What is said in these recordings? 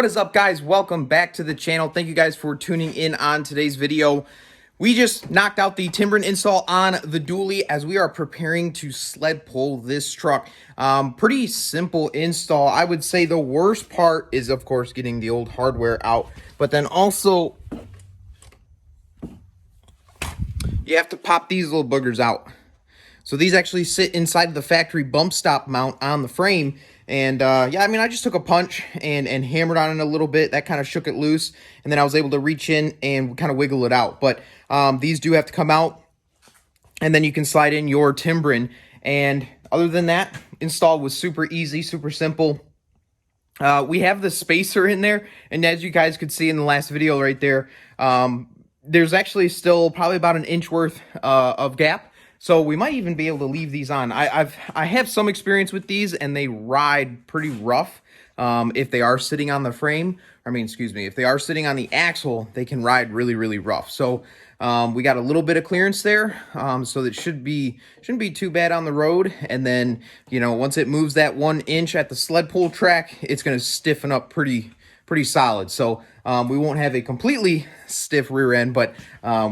What is up, guys? Welcome back to the channel. Thank you guys for tuning in on today's video. We just knocked out the Timbren install on the dually as we are preparing to sled pull this truck. Pretty simple install. I would say the worst part is, of course, getting the old hardware out, but then also you have to pop these little boogers out. So these actually sit inside of the factory bump stop mount on the frame. And yeah, I mean, I just took a punch and hammered on it a little bit. That kind of shook it loose. And then I was able to reach in and kind of wiggle it out. But these do have to come out. And then you can slide in your Timbren. And other than that, install was super easy, super simple. We have the spacer in there. And as you guys could see in the last video right there, there's actually still probably about an inch worth of gap. So we might even be able to leave these on. I have some experience with these, and they ride pretty rough. If they are sitting on the frame, if they are sitting on the axle, they can ride really, really rough. So we got a little bit of clearance there, so that shouldn't be too bad on the road. And then, you know, once it moves that 1 inch at the sled pull track, it's going to stiffen up pretty solid. So we won't have a completely stiff rear end, but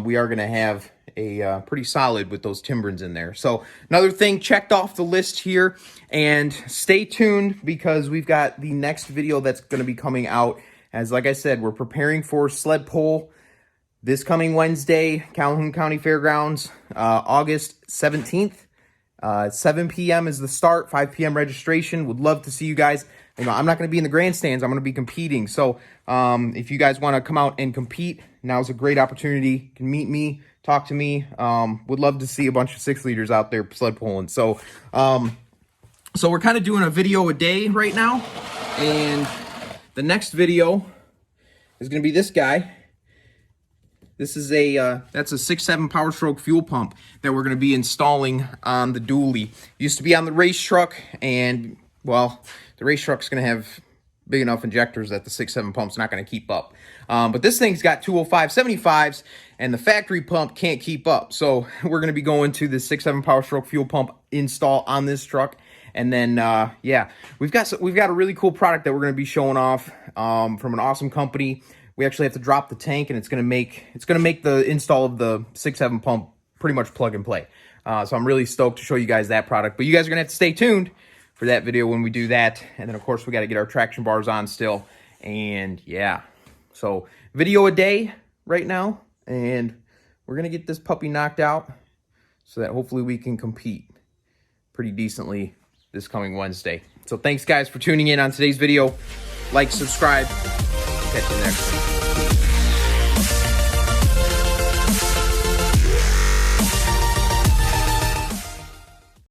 we are going to have a pretty solid with those Timbrens in there. So another thing checked off the list here, and stay tuned because we've got the next video that's going to be coming out. As like I said, we're preparing for sled pull this coming Wednesday, Calhoun County Fairgrounds, August 17th. 7 p.m. is the start, 5 p.m. registration. Would love to see you guys. You know, I'm not going to be in the grandstands. I'm going to be competing. So if you guys want to come out and compete, now's a great opportunity. You can meet me, talk to me. Would love to see a bunch of 6 liters out there sled pulling. So, so we're kind of doing a video a day right now. And the next video is going to be this guy. This is that's a 6.7 Powerstroke fuel pump that we're going to be installing on the dually. Used to be on the race truck, and well, the race truck's going to have big enough injectors that the 6.7 pump's not going to keep up. But this thing's got 205 75s, and the factory pump can't keep up. So we're going to be going to the 6.7 Powerstroke fuel pump install on this truck. And then, yeah, we've got a really cool product that we're going to be showing off from an awesome company. We actually have to drop the tank, and it's going to make the install of the 6.7 pump pretty much plug and play. So I'm really stoked to show you guys that product. But you guys are going to have to stay tuned for that video when we do that. And then, of course, we got to get our traction bars on still. And, yeah. So video a day right now. And we're going to get this puppy knocked out so that hopefully we can compete pretty decently this coming Wednesday. So thanks, guys, for tuning in on today's video. Like, subscribe. Catch you next one.